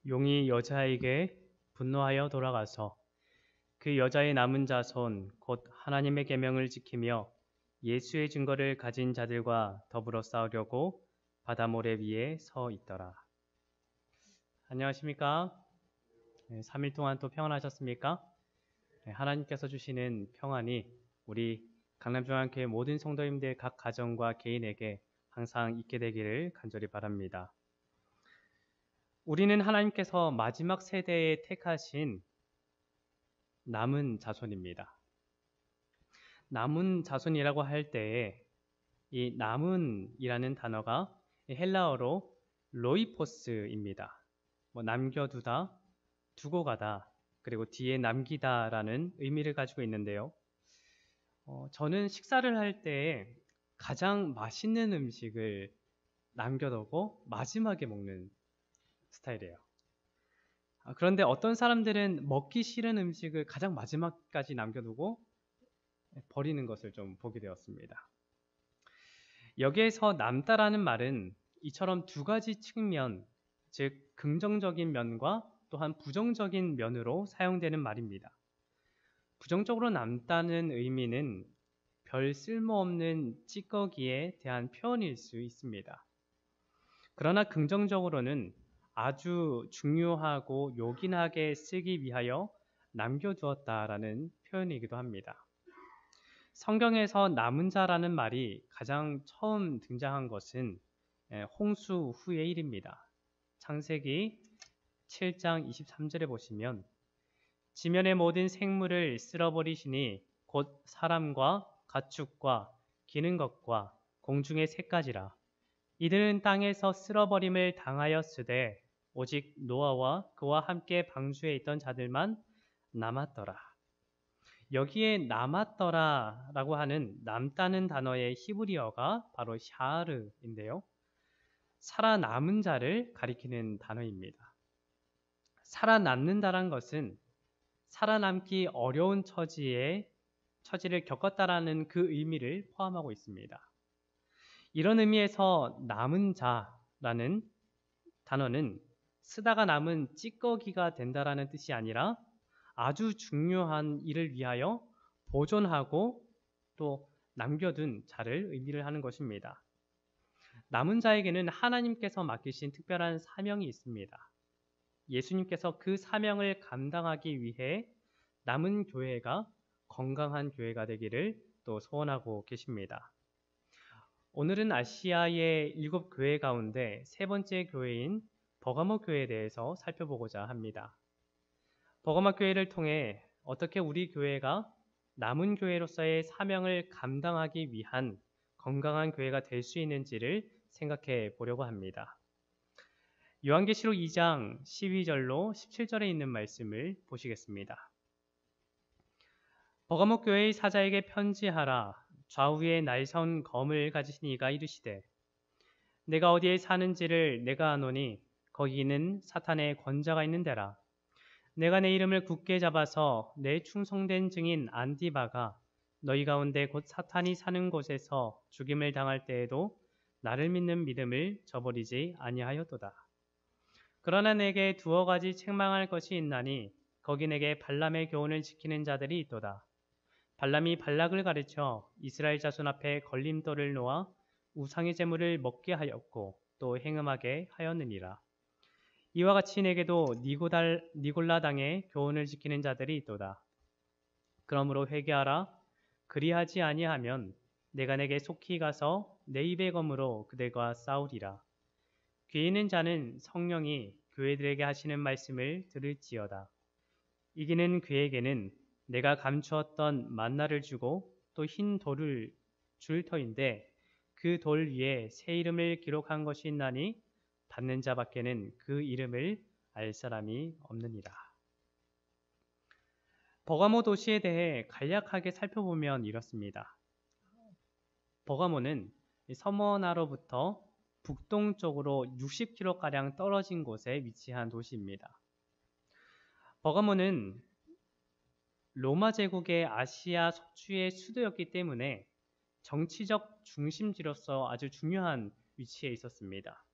용이 여자에게 분노하여 돌아가서 그 여자의 남은 자손 곧 하나님의 계명을 지키며 예수의 증거를 가진 자들과 더불어 싸우려고 바다 모래 위에 서 있더라. 안녕하십니까? 3일 동안 또 평안하셨습니까? 하나님께서 주시는 평안이 우리 강남중앙교회 모든 성도님들 각 가정과 개인에게 항상 있게 되기를 간절히 바랍니다. 우리는 하나님께서 마지막 세대에 택하신 남은 자손입니다. 남은 자손이라고 할 때에 이 남은이라는 단어가 헬라어로 로이포스입니다. 남겨두다, 두고 가다, 그리고 뒤에 남기다라는 의미를 가지고 있는데요. 저는 식사를 할 때 가장 맛있는 음식을 남겨두고 마지막에 먹는 스타일이에요. 그런데 어떤 사람들은 먹기 싫은 음식을 가장 마지막까지 남겨두고 버리는 것을 좀 보게 되었습니다. 여기에서 남다라는 말은 이처럼 두 가지 측면, 즉 긍정적인 면과 또한 부정적인 면으로 사용되는 말입니다. 부정적으로 남다는 의미는 별 쓸모없는 찌꺼기에 대한 표현일 수 있습니다. 그러나 긍정적으로는 아주 중요하고 요긴하게 쓰기 위하여 남겨두었다라는 표현이기도 합니다. 성경에서 남은 자라는 말이 가장 처음 등장한 것은 홍수 후의 일입니다. 창세기 7장 23절에 보시면 지면의 모든 생물을 쓸어버리시니 곧 사람과 가축과 기는 것과 공중의 새까지라. 이들은 땅에서 쓸어버림을 당하였으되 오직 노아와 그와 함께 방주에 있던 자들만 남았더라. 여기에 남았더라라고 하는 남다는 단어의 히브리어가 바로 샤르인데요. 살아남은 자를 가리키는 단어입니다. 살아남는다란 것은 살아남기 어려운 처지를 겪었다라는 그 의미를 포함하고 있습니다. 이런 의미에서 남은 자라는 단어는 쓰다가 남은 찌꺼기가 된다라는 뜻이 아니라 아주 중요한 일을 위하여 보존하고 또 남겨둔 자를 의미를 하는 것입니다. 남은 자에게는 하나님께서 맡기신 특별한 사명이 있습니다. 예수님께서 그 사명을 감당하기 위해 남은 교회가 건강한 교회가 되기를 또 소원하고 계십니다. 오늘은 아시아의 7교회 가운데 세 번째 교회인 버가모 교회에 대해서 살펴보고자 합니다. 버가모 교회를 통해 어떻게 우리 교회가 남은 교회로서의 사명을 감당하기 위한 건강한 교회가 될 수 있는지를 생각해 보려고 합니다. 요한계시록 2장 12절로 17절에 있는 말씀을 보시겠습니다. 버가모 교회의 사자에게 편지하라. 좌우에 날선 검을 가지신 이가 이르시되 내가 어디에 사는지를 내가 아노니 거기는 사탄의 권자가 있는 데라. 내가 내 이름을 굳게 잡아서 내 충성된 증인 안디바가 너희 가운데 곧 사탄이 사는 곳에서 죽임을 당할 때에도 나를 믿는 믿음을 저버리지 아니하였도다. 그러나 내게 두어 가지 책망할 것이 있나니 거기 내게 발람의 교훈을 지키는 자들이 있도다. 발람이 발락을 가르쳐 이스라엘 자손 앞에 걸림돌을 놓아 우상의 제물을 먹게 하였고 또 행음하게 하였느니라. 이와 같이 내게도 니골라 당의 교훈을 지키는 자들이 있도다. 그러므로 회개하라. 그리하지 아니하면 내가 내게 속히 가서 내 입의 검으로 그들과 싸우리라. 귀 있는 자는 성령이 교회들에게 하시는 말씀을 들을지어다. 이기는 그에게는 내가 감추었던 만나를 주고 또 흰 돌을 줄 터인데 그 돌 위에 새 이름을 기록한 것이 있나니 받는 자밖에는 그 이름을 알 사람이 없느니라. 버가모 도시에 대해 간략하게 살펴보면 이렇습니다. 버가모는 서머나로부터 북동쪽으로 60km가량 떨어진 곳에 위치한 도시입니다. 버가모는 로마 제국의 아시아 속주의 수도였기 때문에 정치적 중심지로서 아주 중요한 위치에 있었습니다.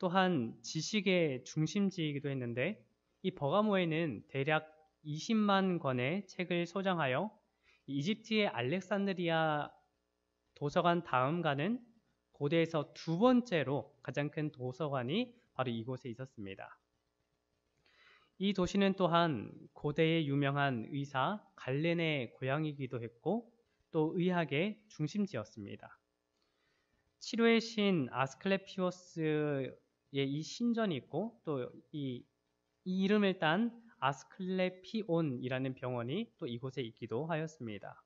또한 지식의 중심지이기도 했는데 이 버가모에는 대략 20만 권의 책을 소장하여 이집트의 알렉산드리아 도서관 다음 가는 고대에서 두 번째로 가장 큰 도서관이 바로 이곳에 있었습니다. 이 도시는 또한 고대의 유명한 의사 갈렌의 고향이기도 했고 또 의학의 중심지였습니다. 치료의 신 아스클레피오스의 이 신전이 있고 또 이 이름을 딴 아스클레피온이라는 병원이 또 이곳에 있기도 하였습니다.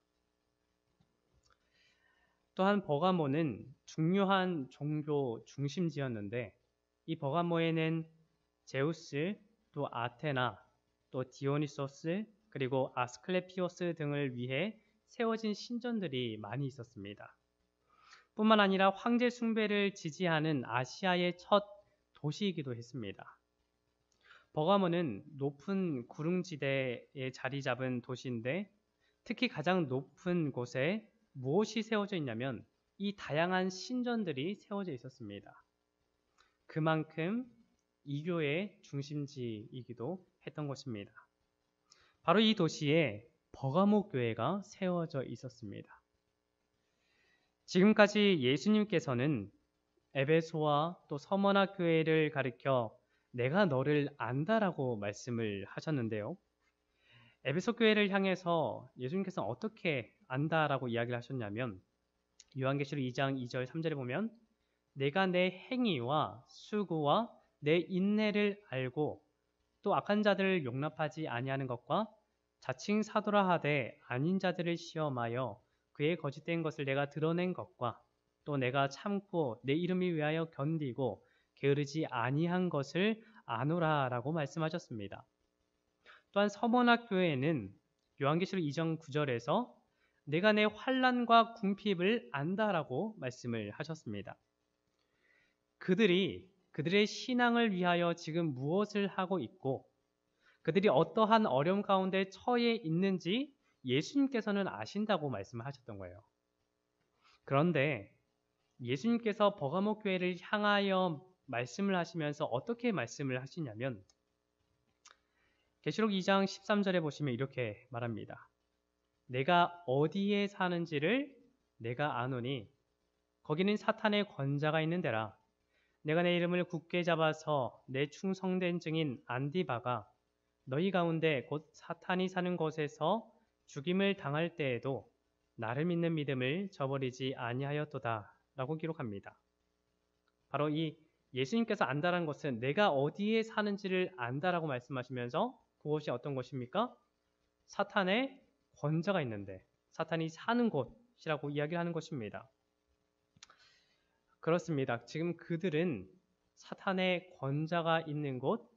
또한 버가모는 중요한 종교 중심지였는데 이 버가모에는 제우스, 또 아테나, 또 디오니소스, 그리고 아스클레피오스 등을 위해 세워진 신전들이 많이 있었습니다. 뿐만 아니라 황제 숭배를 지지하는 아시아의 첫 도시이기도 했습니다. 버가모는 높은 구릉지대에 자리 잡은 도시인데 특히 가장 높은 곳에 무엇이 세워져 있냐면 이 다양한 신전들이 세워져 있었습니다. 그만큼 이교의 중심지이기도 했던 것입니다. 바로 이 도시에 버가모 교회가 세워져 있었습니다. 지금까지 예수님께서는 에베소와 또 서머나 교회를 가리켜 내가 너를 안다라고 말씀을 하셨는데요. 에베소 교회를 향해서 예수님께서는 어떻게 안다라고 이야기를 하셨냐면 요한계시록 2장 2절 3절에 보면 내가 내 행위와 수고와 내 인내를 알고 또 악한 자들을 용납하지 아니하는 것과 자칭 사도라 하되 아닌 자들을 시험하여 그의 거짓된 것을 내가 드러낸 것과 또 내가 참고 내 이름을 위하여 견디고 게으르지 아니한 것을 아노라라고 말씀하셨습니다. 또한 서머나 교회는 요한계시록 2장 9절에서 내가 내 환난과 궁핍을 안다라고 말씀을 하셨습니다. 그들의 신앙을 위하여 지금 무엇을 하고 있고 그들이 어떠한 어려움 가운데 처해 있는지 예수님께서는 아신다고 말씀하셨던 거예요. 그런데 예수님께서 버가모 교회를 향하여 말씀을 하시면서 어떻게 말씀을 하시냐면 계시록 2장 13절에 보시면 이렇게 말합니다. 내가 어디에 사는지를 내가 아노니 거기는 사탄의 권자가 있는 데라. 내가 내 이름을 굳게 잡아서 내 충성된 증인 안디바가 너희 가운데 곧 사탄이 사는 곳에서 죽임을 당할 때에도 나를 믿는 믿음을 저버리지 아니하였도다 라고 기록합니다. 바로 이 예수님께서 안다라는 것은 내가 어디에 사는지를 안다라고 말씀하시면서 그곳이 어떤 곳입니까? 사탄의 권자가 있는데 사탄이 사는 곳이라고 이야기를 하는 것입니다. 그렇습니다. 지금 그들은 사탄의 권자가 있는 곳,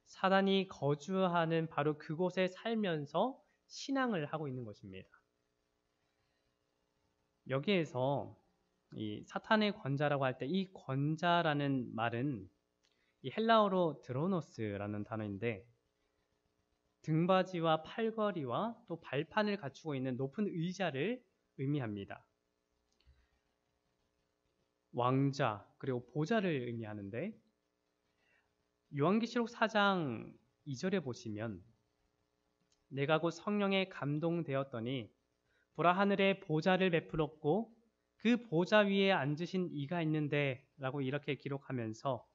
사단이 거주하는 바로 그곳에 살면서 신앙을 하고 있는 것입니다. 여기에서 이 사탄의 권자라고 할 때 이 권자라는 말은 이 헬라어로 드로노스라는 단어인데 등받이와 팔걸이와 또 발판을 갖추고 있는 높은 의자를 의미합니다. 왕자 그리고 보좌를 의미하는데 요한계시록 4장 2절에 보시면 내가 곧 성령에 감동되었더니 보라 하늘에 보좌를 베풀었고 그 보좌 위에 앉으신 이가 있는데 라고 이렇게 기록하면서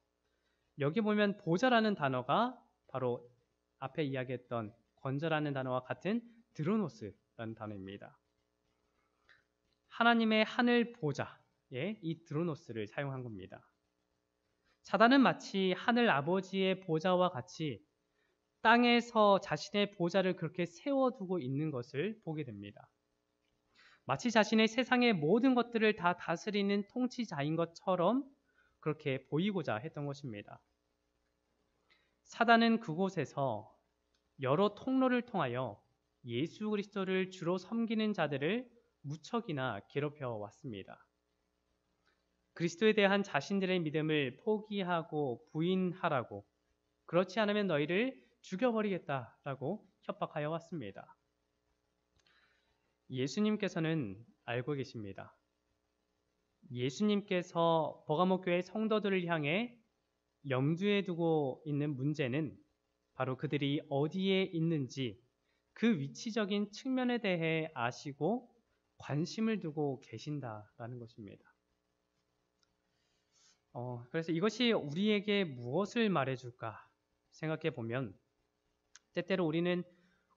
여기 보면 보좌라는 단어가 바로 앞에 이야기했던 권자라는 단어와 같은 드로노스라는 단어입니다. 하나님의 하늘 보좌에 이 드로노스를 사용한 겁니다. 사단은 마치 하늘 아버지의 보좌와 같이 땅에서 자신의 보좌를 그렇게 세워두고 있는 것을 보게 됩니다. 마치 자신의 세상의 모든 것들을 다 다스리는 통치자인 것처럼 그렇게 보이고자 했던 것입니다. 사단은 그곳에서 여러 통로를 통하여 예수 그리스도를 주로 섬기는 자들을 무척이나 괴롭혀 왔습니다. 그리스도에 대한 자신들의 믿음을 포기하고 부인하라고 그렇지 않으면 너희를 죽여버리겠다라고 협박하여 왔습니다. 예수님께서는 알고 계십니다. 예수님께서 버가모 교회 성도들을 향해 염두에 두고 있는 문제는 바로 그들이 어디에 있는지 그 위치적인 측면에 대해 아시고 관심을 두고 계신다라는 것입니다. 그래서 이것이 우리에게 무엇을 말해줄까 생각해 보면 때때로 우리는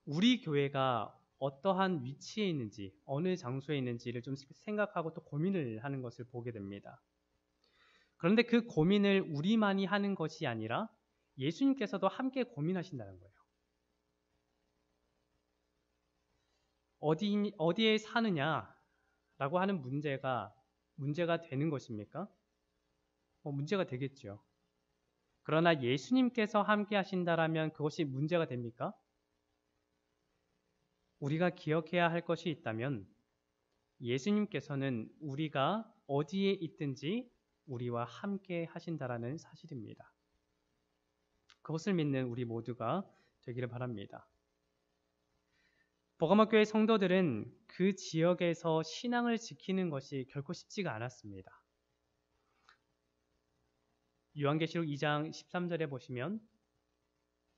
우리 교회가 어떠한 위치에 있는지 어느 장소에 있는지를 좀 생각하고 또 고민을 하는 것을 보게 됩니다. 그런데 그 고민을 우리만이 하는 것이 아니라 예수님께서도 함께 고민하신다는 거예요. 어디에 사느냐라고 하는 문제가 되는 것입니까? 문제가 되겠죠. 그러나 예수님께서 함께 하신다라면 그것이 문제가 됩니까? 우리가 기억해야 할 것이 있다면 예수님께서는 우리가 어디에 있든지 우리와 함께 하신다라는 사실입니다. 그것을 믿는 우리 모두가 되기를 바랍니다. 버가모교회 성도들은 그 지역에서 신앙을 지키는 것이 결코 쉽지가 않았습니다. 요한계시록 2장 13절에 보시면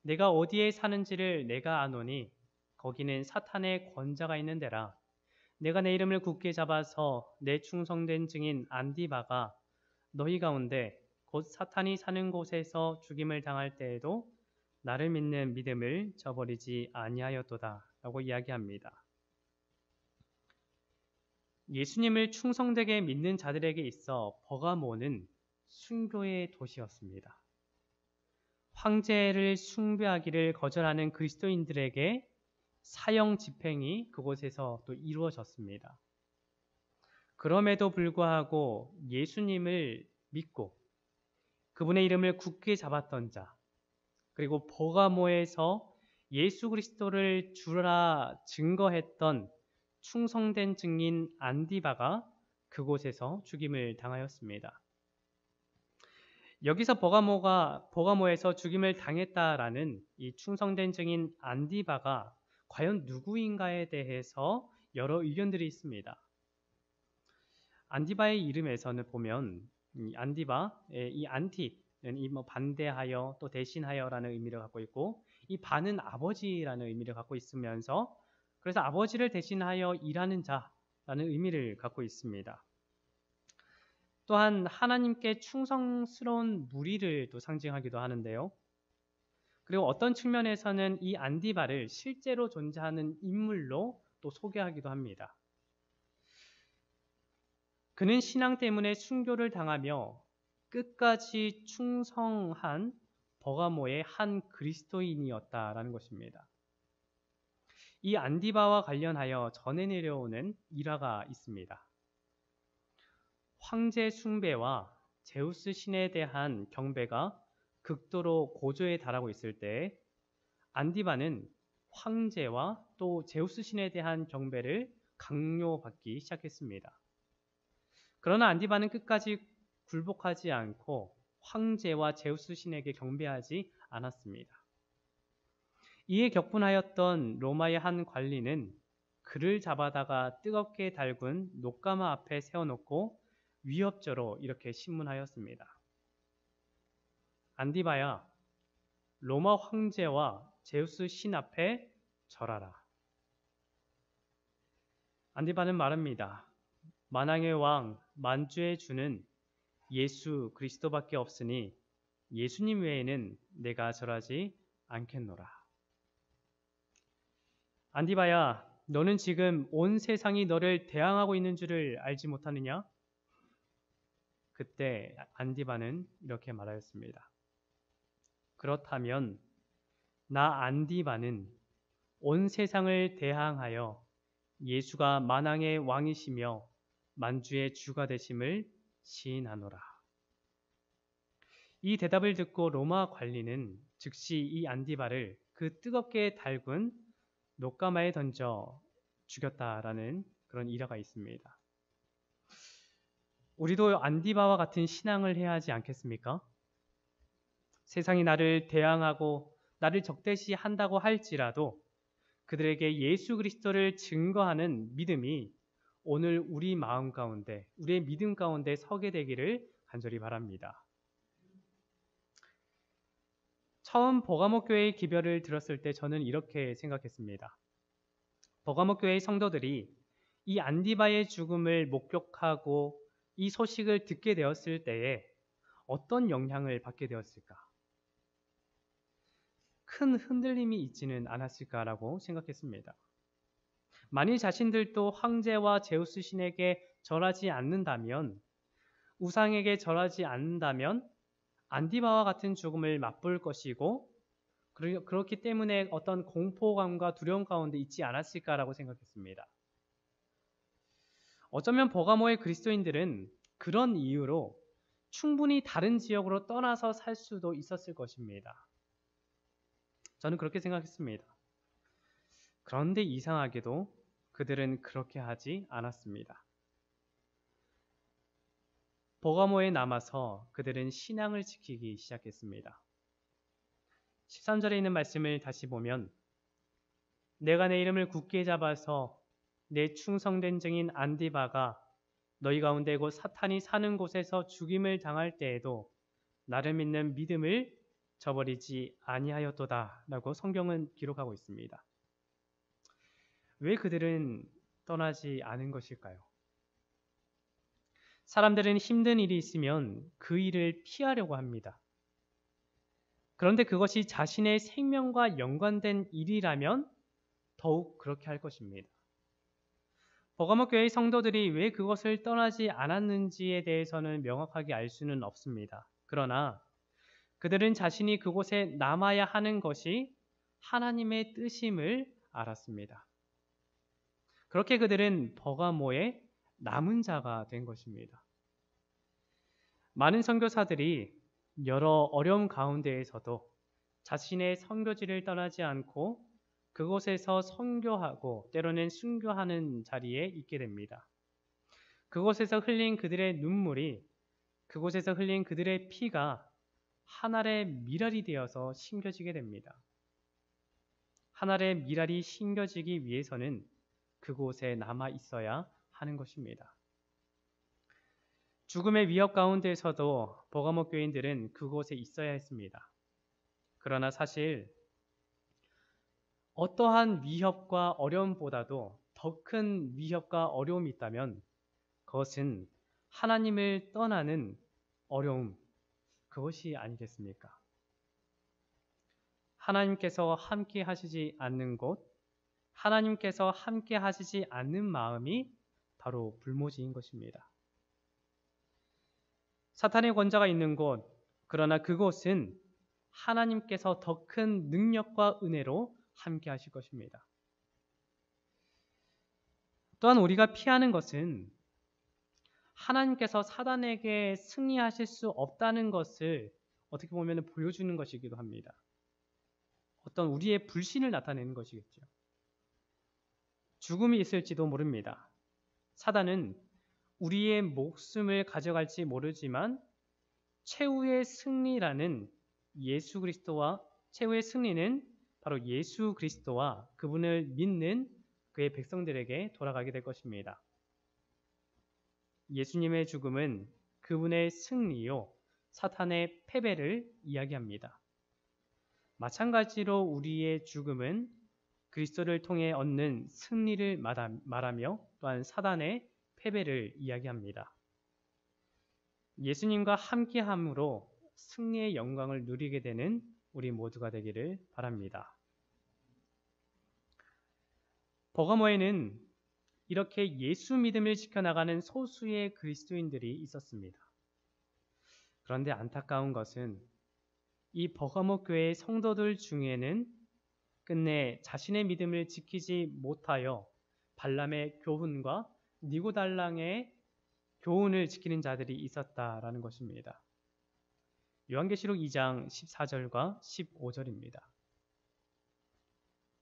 내가 어디에 사는지를 내가 아노니 거기는 사탄의 권자가 있는 데라. 내가 내 이름을 굳게 잡아서 내 충성된 증인 안디바가 너희 가운데 곧 사탄이 사는 곳에서 죽임을 당할 때에도 나를 믿는 믿음을 저버리지 아니하였도다 라고 이야기합니다. 예수님을 충성되게 믿는 자들에게 있어 버가모는 순교의 도시였습니다. 황제를 숭배하기를 거절하는 그리스도인들에게 사형 집행이 그곳에서 또 이루어졌습니다. 그럼에도 불구하고 예수님을 믿고 그분의 이름을 굳게 잡았던 자, 그리고 버가모에서 예수 그리스도를 주라 증거했던 충성된 증인 안디바가 그곳에서 죽임을 당하였습니다. 여기서 버가모에서 죽임을 당했다라는 이 충성된 증인 안디바가 과연 누구인가에 대해서 여러 의견들이 있습니다. 안디바의 이름에서는 보면 이 안티는 반대하여 또 대신하여라는 의미를 갖고 있고 이 바는 아버지라는 의미를 갖고 있으면서 그래서 아버지를 대신하여 일하는 자라는 의미를 갖고 있습니다. 또한 하나님께 충성스러운 무리를 또 상징하기도 하는데요. 그리고 어떤 측면에서는 이 안디바를 실제로 존재하는 인물로 또 소개하기도 합니다. 그는 신앙 때문에 순교를 당하며 끝까지 충성한 버가모의 한 그리스도인이었다라는 것입니다. 이 안디바와 관련하여 전해 내려오는 일화가 있습니다. 황제 숭배와 제우스 신에 대한 경배가 극도로 고조에 달하고 있을 때 안디바는 황제와 또 제우스 신에 대한 경배를 강요받기 시작했습니다. 그러나 안디바는 끝까지 굴복하지 않고 황제와 제우스 신에게 경배하지 않았습니다. 이에 격분하였던 로마의 한 관리는 그를 잡아다가 뜨겁게 달군 녹가마 앞에 세워놓고 위협조로 이렇게 신문하였습니다. 안디바야, 로마 황제와 제우스 신 앞에 절하라. 안디바는 말합니다. 만왕의 왕, 만주의 주는 예수 그리스도밖에 없으니 예수님 외에는 내가 절하지 않겠노라. 안디바야, 너는 지금 온 세상이 너를 대항하고 있는 줄을 알지 못하느냐? 그때 안디바는 이렇게 말하였습니다. 그렇다면 나 안디바는 온 세상을 대항하여 예수가 만왕의 왕이시며 만주의 주가 되심을 시인하노라. 이 대답을 듣고 로마 관리는 즉시 이 안디바를 그 뜨겁게 달군 녹가마에 던져 죽였다라는 그런 일화가 있습니다. 우리도 안디바와 같은 신앙을 해야 하지 않겠습니까? 세상이 나를 대항하고 나를 적대시한다고 할지라도 그들에게 예수 그리스도를 증거하는 믿음이 오늘 우리 마음 가운데, 우리의 믿음 가운데 서게 되기를 간절히 바랍니다. 처음 버가모 교회의 기별을 들었을 때 저는 이렇게 생각했습니다. 버가모 교회의 성도들이 이 안디바의 죽음을 목격하고 이 소식을 듣게 되었을 때에 어떤 영향을 받게 되었을까? 큰 흔들림이 있지는 않았을까라고 생각했습니다. 만일 자신들도 황제와 제우스 신에게 절하지 않는다면, 우상에게 절하지 않는다면 안디바와 같은 죽음을 맛볼 것이고, 그렇기 때문에 어떤 공포감과 두려움 가운데 있지 않았을까라고 생각했습니다. 어쩌면 버가모의 그리스도인들은 그런 이유로 충분히 다른 지역으로 떠나서 살 수도 있었을 것입니다. 저는 그렇게 생각했습니다. 그런데 이상하게도 그들은 그렇게 하지 않았습니다. 버가모에 남아서 그들은 신앙을 지키기 시작했습니다. 13절에 있는 말씀을 다시 보면, 내가 내 이름을 굳게 잡아서 내 충성된 증인 안디바가 너희 가운데 곧 사탄이 사는 곳에서 죽임을 당할 때에도 나를 믿는 믿음을 저버리지 아니하였도다 라고 성경은 기록하고 있습니다. 왜 그들은 떠나지 않은 것일까요? 사람들은 힘든 일이 있으면 그 일을 피하려고 합니다. 그런데 그것이 자신의 생명과 연관된 일이라면 더욱 그렇게 할 것입니다. 버가모 교회의 성도들이 왜 그것을 떠나지 않았는지에 대해서는 명확하게 알 수는 없습니다. 그러나 그들은 자신이 그곳에 남아야 하는 것이 하나님의 뜻임을 알았습니다. 그렇게 그들은 버가모의 남은 자가 된 것입니다. 많은 선교사들이 여러 어려움 가운데에서도 자신의 선교지를 떠나지 않고 그곳에서 선교하고 때로는 순교하는 자리에 있게 됩니다. 그곳에서 흘린 그들의 눈물이, 그곳에서 흘린 그들의 피가 하늘의 미랄이 되어서 심겨지게 됩니다. 하늘의 미랄이 심겨지기 위해서는 그곳에 남아 있어야 하는 것입니다. 죽음의 위협 가운데에서도 버가모 교인들은 그곳에 있어야 했습니다. 그러나 사실 어떠한 위협과 어려움보다도 더 큰 위협과 어려움이 있다면 그것은 하나님을 떠나는 어려움, 그것이 아니겠습니까? 하나님께서 함께 하시지 않는 곳, 하나님께서 함께 하시지 않는 마음이 바로 불모지인 것입니다. 사탄의 권자가 있는 곳, 그러나 그곳은 하나님께서 더 큰 능력과 은혜로 함께 하실 것입니다. 또한 우리가 피하는 것은 하나님께서 사단에게 승리하실 수 없다는 것을 어떻게 보면 보여주는 것이기도 합니다. 어떤 우리의 불신을 나타내는 것이겠죠. 죽음이 있을지도 모릅니다. 사단은 우리의 목숨을 가져갈지 모르지만 최후의 승리라는 예수 그리스도와, 최후의 승리는 바로 예수 그리스도와 그분을 믿는 그의 백성들에게 돌아가게 될 것입니다. 예수님의 죽음은 그분의 승리요, 사탄의 패배를 이야기합니다. 마찬가지로 우리의 죽음은 그리스도를 통해 얻는 승리를 말하며 또한 사단의 패배를 이야기합니다. 예수님과 함께함으로 승리의 영광을 누리게 되는 우리 모두가 되기를 바랍니다. 버가모에는 이렇게 예수 믿음을 지켜나가는 소수의 그리스도인들이 있었습니다. 그런데 안타까운 것은 이 버가모 교회의 성도들 중에는 끝내 자신의 믿음을 지키지 못하여 발람의 교훈과 니고달랑의 교훈을 지키는 자들이 있었다라는 것입니다. 요한계시록 2장 14절과 15절입니다.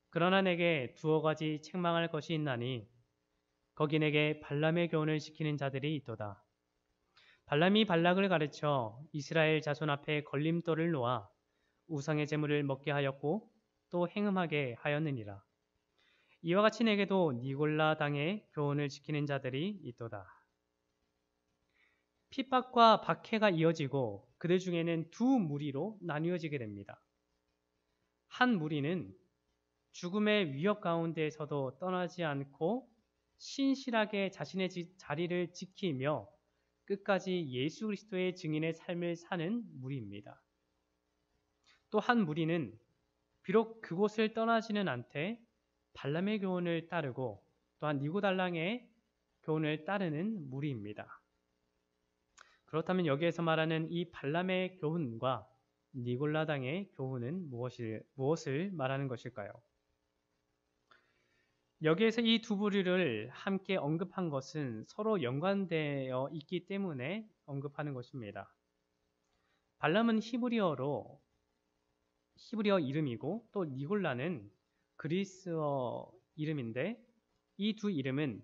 그러나 내게 두어 가지 책망할 것이 있나니 거기 내게 발람의 교훈을 지키는 자들이 있도다. 발람이 발락을 가르쳐 이스라엘 자손 앞에 걸림돌을 놓아 우상의 제물을 먹게 하였고 또 행음하게 하였느니라. 이와 같이 내게도 니골라 당의 교훈을 지키는 자들이 있도다. 핍박과 박해가 이어지고 그들 중에는 두 무리로 나뉘어지게 됩니다. 한 무리는 죽음의 위협 가운데에서도 떠나지 않고 신실하게 자신의 자리를 지키며 끝까지 예수 그리스도의 증인의 삶을 사는 무리입니다. 또 한 무리는 비록 그곳을 떠나지는 않되 발람의 교훈을 따르고 또한 니고달랑의 교훈을 따르는 무리입니다. 그렇다면 여기에서 말하는 이 발람의 교훈과 니골라당의 교훈은 무엇을 말하는 것일까요? 여기에서 이 두 부류를 함께 언급한 것은 서로 연관되어 있기 때문에 언급하는 것입니다. 발람은 히브리어 이름이고 또 니골라는 그리스어 이름인데 이 두 이름은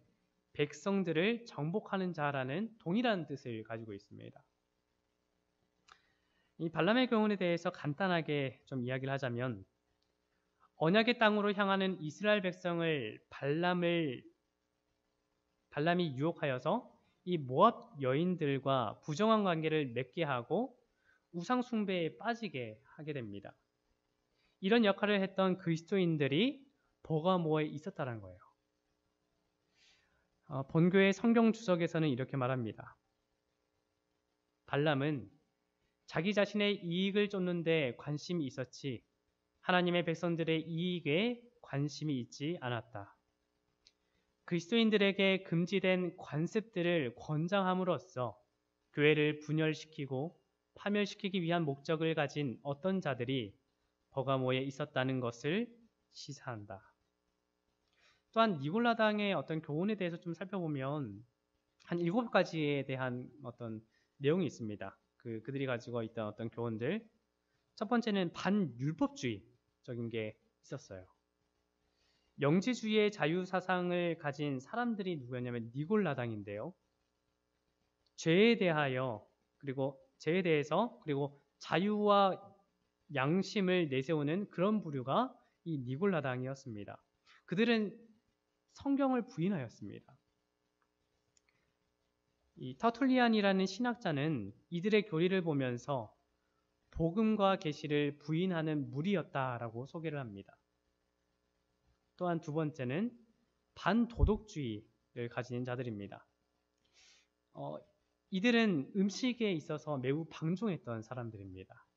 백성들을 정복하는 자라는 동일한 뜻을 가지고 있습니다. 이 발람의 교훈에 대해서 간단하게 좀 이야기를 하자면 언약의 땅으로 향하는 이스라엘 백성을 발람이 유혹하여서 이 모압 여인들과 부정한 관계를 맺게 하고 우상 숭배에 빠지게 하게 됩니다. 이런 역할을 했던 그리스도인들이 버가모에 있었다는 거예요. 본교의 성경 주석에서는 이렇게 말합니다. 발람은 자기 자신의 이익을 쫓는 데 관심이 있었지 하나님의 백성들의 이익에 관심이 있지 않았다. 그리스도인들에게 금지된 관습들을 권장함으로써 교회를 분열시키고 파멸시키기 위한 목적을 가진 어떤 자들이 버가모에 있었다는 것을 시사한다. 또한 니골라당의 어떤 교훈에 대해서 좀 살펴보면 한 7가지에 대한 어떤 내용이 있습니다. 그들이 가지고 있던 어떤 교훈들. 첫 번째는 반율법주의적인 게 있었어요. 영지주의의 자유사상을 가진 사람들이 누구였냐면 니골라당인데요. 죄에 대해서 그리고 자유와 양심을 내세우는 그런 부류가 이 니골라당이었습니다. 그들은 성경을 부인하였습니다. 이 터툴리안이라는 신학자는 이들의 교리를 보면서 복음과 계시를 부인하는 무리였다라고 소개를 합니다. 또한 두 번째는 반도덕주의를 가진 자들입니다. 이들은 음식에 있어서 매우 방종했던 사람들입니다.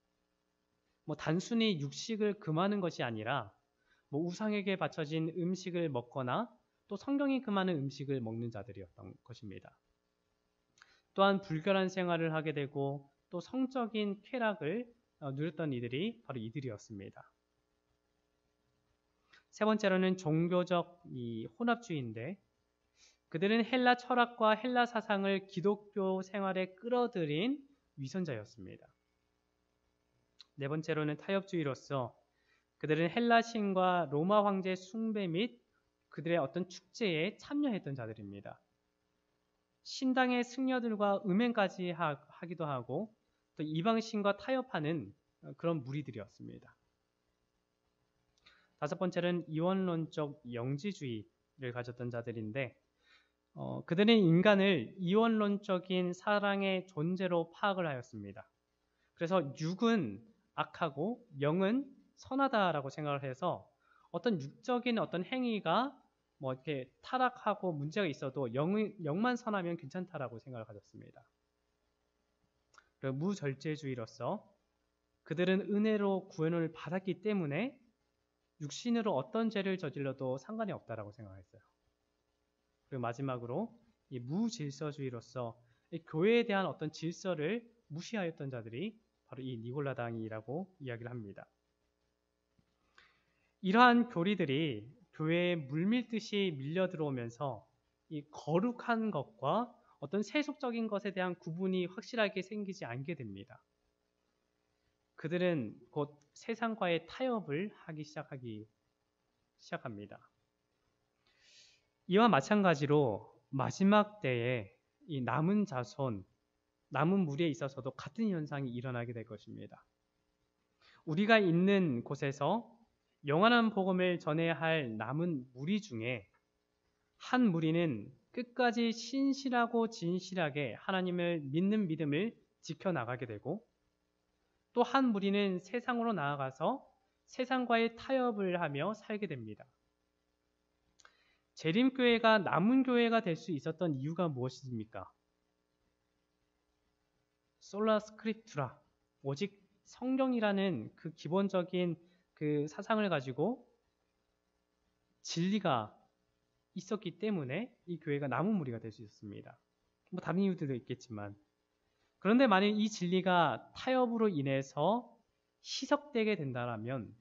단순히 육식을 금하는 것이 아니라 우상에게 바쳐진 음식을 먹거나 또 성경이 금하는 음식을 먹는 자들이었던 것입니다. 또한 불결한 생활을 하게 되고 또 성적인 쾌락을 누렸던 이들이 바로 이들이었습니다. 세 번째로는 종교적 혼합주의인데 그들은 헬라 철학과 헬라 사상을 기독교 생활에 끌어들인 위선자였습니다. 네 번째로는 타협주의로서 그들은 헬라 신과 로마 황제 숭배 및 그들의 어떤 축제에 참여했던 자들입니다. 신당의 승려들과 음행까지 하기도 하고 또 이방신과 타협하는 그런 무리들이었습니다. 다섯 번째는 이원론적 영지주의를 가졌던 자들인데 그들은 인간을 이원론적인 사랑의 존재로 파악을 하였습니다. 그래서 육은 악하고 영은 선하다라고 생각을 해서 어떤 육적인 어떤 행위가 이렇게 타락하고 문제가 있어도 영만 선하면 괜찮다라고 생각을 가졌습니다. 그리고 무절제주의로서 그들은 은혜로 구원을 받았기 때문에 육신으로 어떤 죄를 저질러도 상관이 없다라고 생각했어요. 그리고 마지막으로 이 무질서주의로서 이 교회에 대한 어떤 질서를 무시하였던 자들이 바로 이 니골라당이라고 이야기를 합니다. 이러한 교리들이 교회에 물밀듯이 밀려 들어오면서 이 거룩한 것과 어떤 세속적인 것에 대한 구분이 확실하게 생기지 않게 됩니다. 그들은 곧 세상과의 타협을 하기 시작합니다. 이와 마찬가지로 마지막 때에 이 남은 무리에 있어서도 같은 현상이 일어나게 될 것입니다. 우리가 있는 곳에서 영원한 복음을 전해야 할 남은 무리 중에 한 무리는 끝까지 신실하고 진실하게 하나님을 믿는 믿음을 지켜나가게 되고 또 한 무리는 세상으로 나아가서 세상과의 타협을 하며 살게 됩니다. 재림교회가 남은 교회가 될 수 있었던 이유가 무엇입니까? 솔라 스크립투라, 오직 성경이라는 그 기본적인 그 사상을 가지고 진리가 있었기 때문에 이 교회가 남은 무리가 될 수 있었습니다. 뭐 다른 이유들도 있겠지만, 그런데 만약 이 진리가 타협으로 인해서 희석되게 된다면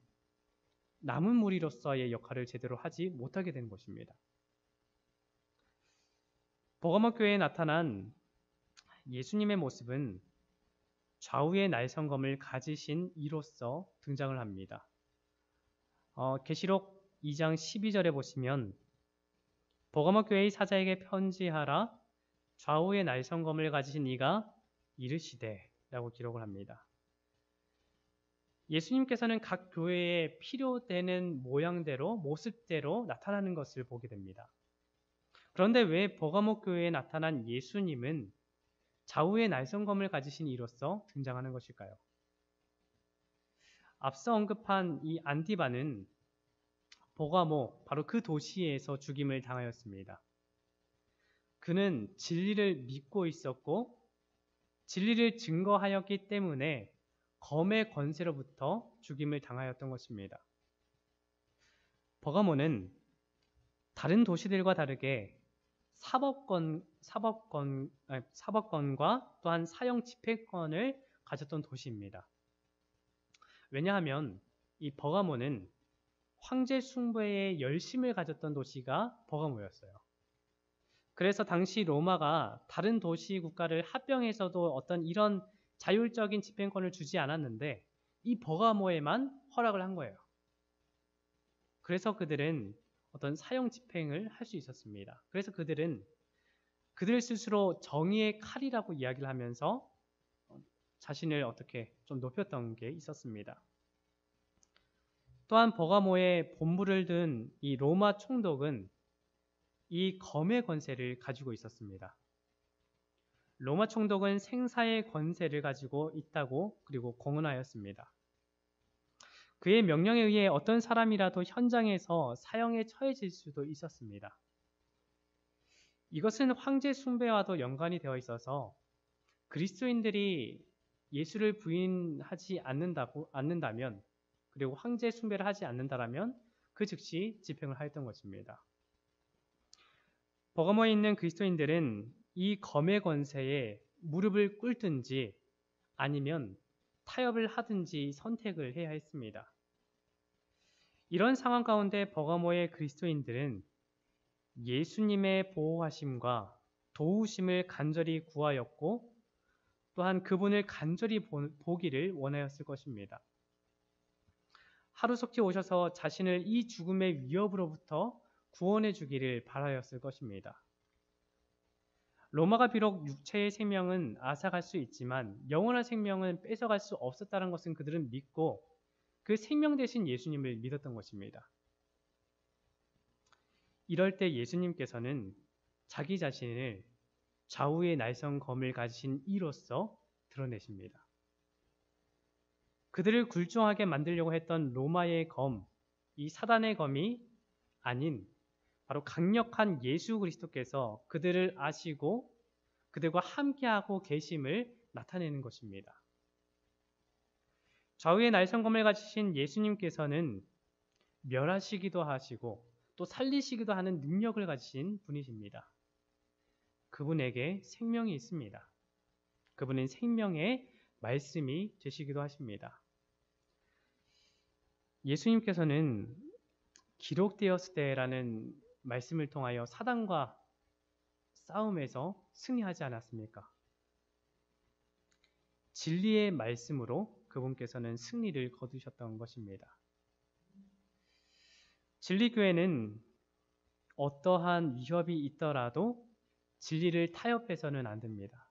남은 무리로서의 역할을 제대로 하지 못하게 되는 것입니다. 버가모 교회에 나타난 예수님의 모습은 좌우의 날성검을 가지신 이로서 등장을 합니다. 계시록 2장 12절에 보시면 버가모 교회의 사자에게 편지하라, 좌우의 날성검을 가지신 이가 이르시되 라고 기록을 합니다. 예수님께서는 각 교회에 필요되는 모양대로, 모습대로 나타나는 것을 보게 됩니다. 그런데 왜 버가모 교회에 나타난 예수님은 좌우의 날성검을 가지신 이로서 등장하는 것일까요? 앞서 언급한 이 안티바는 버가모, 바로 그 도시에서 죽임을 당하였습니다. 그는 진리를 믿고 있었고 진리를 증거하였기 때문에 검의 권세로부터 죽임을 당하였던 것입니다. 버가모는 다른 도시들과 다르게 사법권과 또한 사형 집행권을 가졌던 도시입니다. 왜냐하면 이 버가모는 황제 숭배에 열심을 가졌던 도시가 버가모였어요. 그래서 당시 로마가 다른 도시 국가를 합병해서도 어떤 이런 자율적인 집행권을 주지 않았는데 이 버가모에만 허락을 한 거예요. 그래서 그들은 어떤 사형 집행을 할 수 있었습니다. 그래서 그들은 그들 스스로 정의의 칼이라고 이야기를 하면서 자신을 어떻게 좀 높였던 게 있었습니다. 또한 버가모의 본부를 둔 이 로마 총독은 이 검의 권세를 가지고 있었습니다. 로마 총독은 생사의 권세를 가지고 있다고 그리고 공언하였습니다. 그의 명령에 의해 어떤 사람이라도 현장에서 사형에 처해질 수도 있었습니다. 이것은 황제 숭배와도 연관이 되어 있어서 그리스도인들이 예수를 부인하지 않는다면 그리고 황제 숭배를 하지 않는다라면 그 즉시 집행을 하였던 것입니다. 버가모에 있는 그리스도인들은 이 검의 권세에 무릎을 꿇든지 아니면 타협을 하든지 선택을 해야 했습니다. 이런 상황 가운데 버가모의 그리스도인들은 예수님의 보호하심과 도우심을 간절히 구하였고 또한 그분을 간절히 보기를 원하였을 것입니다. 하루속히 오셔서 자신을 이 죽음의 위협으로부터 구원해 주기를 바라였을 것입니다. 로마가 비록 육체의 생명은 앗아갈 수 있지만 영원한 생명은 뺏어갈 수 없었다는 것은 그들은 믿고 그 생명 대신 예수님을 믿었던 것입니다. 이럴 때 예수님께서는 자기 자신을 좌우의 날성검을 가지신 이로서 드러내십니다. 그들을 굴종하게 만들려고 했던 로마의 검, 이 사단의 검이 아닌 바로 강력한 예수 그리스도께서 그들을 아시고 그들과 함께하고 계심을 나타내는 것입니다. 좌우의 날성검을 가지신 예수님께서는 멸하시기도 하시고 또 살리시기도 하는 능력을 가지신 분이십니다. 그분에게 생명이 있습니다. 그분은 생명의 말씀이 되시기도 하십니다. 예수님께서는 기록되었을 때라는 말씀을 통하여 사단과 싸움에서 승리하지 않았습니까? 진리의 말씀으로 그분께서는 승리를 거두셨던 것입니다. 진리교회는 어떠한 위협이 있더라도 진리를 타협해서는 안 됩니다.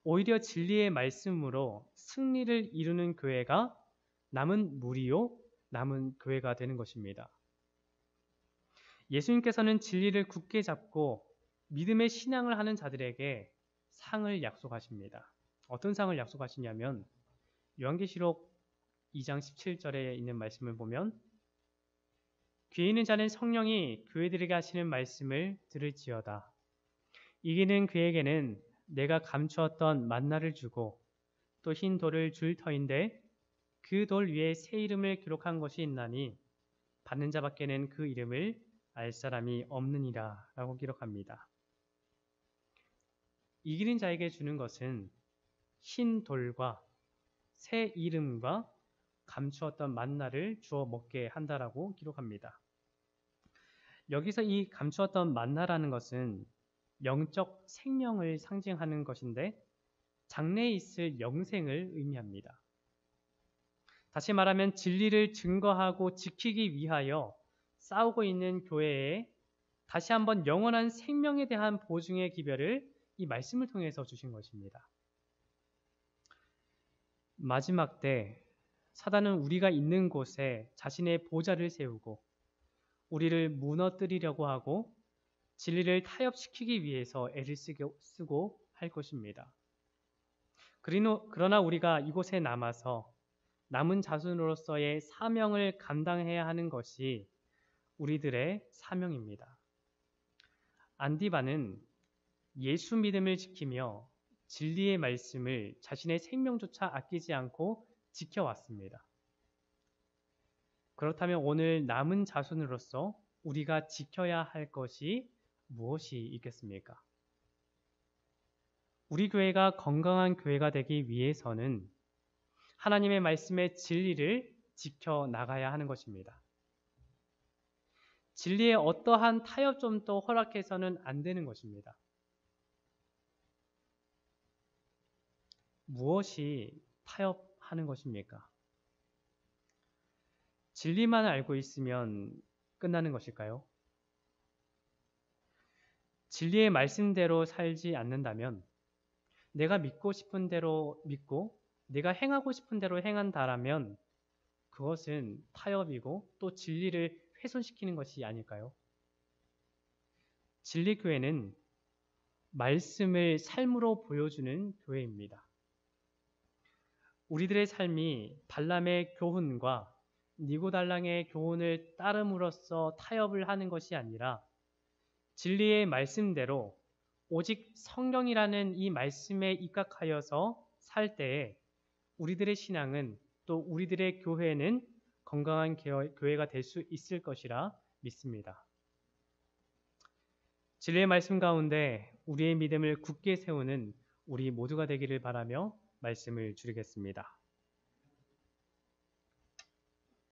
오히려 진리의 말씀으로 승리를 이루는 교회가 남은 무리요, 남은 교회가 되는 것입니다. 예수님께서는 진리를 굳게 잡고 믿음의 신앙을 하는 자들에게 상을 약속하십니다. 어떤 상을 약속하시냐면 요한계시록 2장 17절에 있는 말씀을 보면 귀 있는 자는 성령이 교회들에게 하시는 말씀을 들을지어다. 이기는 그에게는 내가 감추었던 만나를 주고 또 흰 돌을 줄 터인데 그 돌 위에 새 이름을 기록한 것이 있나니 받는 자밖에는 그 이름을 알 사람이 없느니라 라고 기록합니다. 이기는 자에게 주는 것은 흰 돌과 새 이름과 감추었던 만나를 주어 먹게 한다라고 기록합니다. 여기서 이 감추었던 만나라는 것은 영적 생명을 상징하는 것인데 장래에 있을 영생을 의미합니다. 다시 말하면 진리를 증거하고 지키기 위하여 싸우고 있는 교회에 다시 한번 영원한 생명에 대한 보증의 기별을 이 말씀을 통해서 주신 것입니다. 마지막 때 사단은 우리가 있는 곳에 자신의 보좌를 세우고 우리를 무너뜨리려고 하고 진리를 타협시키기 위해서 애를 쓰고 할 것입니다. 그러나 우리가 이곳에 남아서 남은 자손으로서의 사명을 감당해야 하는 것이 우리들의 사명입니다. 안디바는 예수 믿음을 지키며 진리의 말씀을 자신의 생명조차 아끼지 않고 지켜왔습니다. 그렇다면 오늘 남은 자손으로서 우리가 지켜야 할 것이 무엇이 있겠습니까? 우리 교회가 건강한 교회가 되기 위해서는 하나님의 말씀의 진리를 지켜나가야 하는 것입니다. 진리의 어떠한 타협점도 허락해서는 안 되는 것입니다. 무엇이 타협하는 것입니까? 진리만 알고 있으면 끝나는 것일까요? 진리의 말씀대로 살지 않는다면 내가 믿고 싶은 대로 믿고 내가 행하고 싶은 대로 행한다라면 그것은 타협이고 또 진리를 훼손시키는 것이 아닐까요? 진리교회는 말씀을 삶으로 보여주는 교회입니다. 우리들의 삶이 발람의 교훈과 니고달랑의 교훈을 따름으로써 타협을 하는 것이 아니라 진리의 말씀대로 오직 성경이라는 이 말씀에 입각하여서 살 때에 우리들의 신앙은 또 우리들의 교회는 건강한 교회가 될 수 있을 것이라 믿습니다. 진리의 말씀 가운데 우리의 믿음을 굳게 세우는 우리 모두가 되기를 바라며 말씀을 줄이겠습니다.